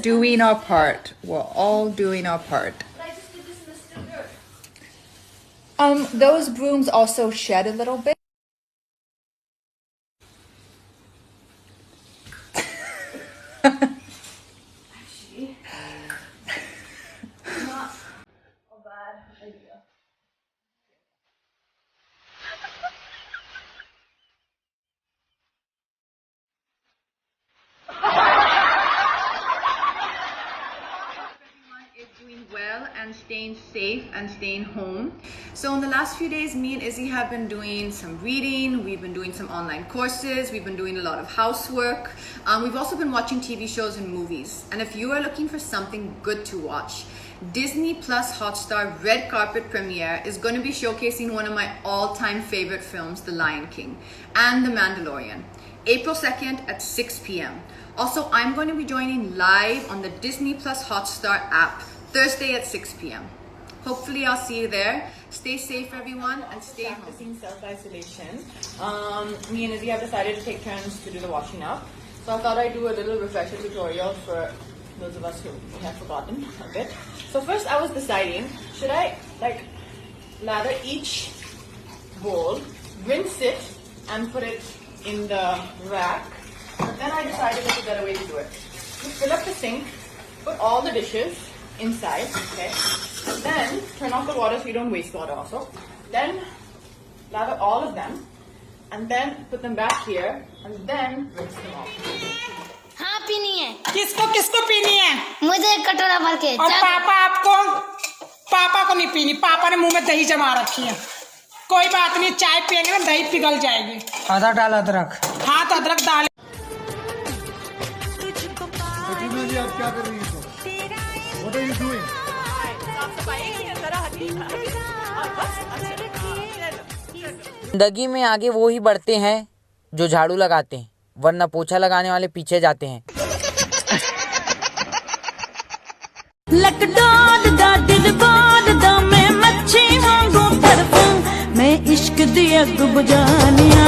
doing our part. We're all doing our part. Those brooms also shed a little bit. Actually, not a bad idea. Is doing well and staying safe and staying home. So in the last few days, me and Izzy have been doing some reading, we've been doing some online courses, we've been doing a lot of housework. We've also been watching TV shows and movies. And if you are looking for something good to watch, Disney Plus Hotstar red carpet premiere is going to be showcasing one of my all-time favorite films, The Lion King and The Mandalorian, April 2nd at 6 p.m. Also, I'm going to be joining live on the Disney Plus Hotstar app Thursday at 6 p.m. Hopefully, I'll see you there. Stay safe, everyone, and stay home. Practicing self-isolation. Me and Izzy have decided to take turns to do the washing up. So I thought I'd do a little refresher tutorial for those of us who have forgotten a bit. So first, I was deciding, should I lather each bowl, rinse it, and put it in the rack? But then I decided there's a better way to do it. You fill up the sink, put all the dishes inside, okay? And then turn off the water so you don't waste water also. Then lather all of them, and then put them back here, and then rinse them off. हाँ पीनी है। किसको किसको पीनी है? मुझे एक कटोरा भर के। और पापा को नहीं पीनी। पापा ने मुंह में दही जमा रखी है। कोई बात नहीं, चाय पियेंगे ना दही पिघल जाएगी। आधा डाल अदरक। हाँ तो अदरक डाल। जी आप क्या कर रही हैं? What are you doing? जिंदगी में आगे वो ही बढ़ते हैं जो झाड़ू लगाते हैं, वरना पोछा लगाने वाले पीछे जाते हैं। मैं इश्क दी अग बुझानिया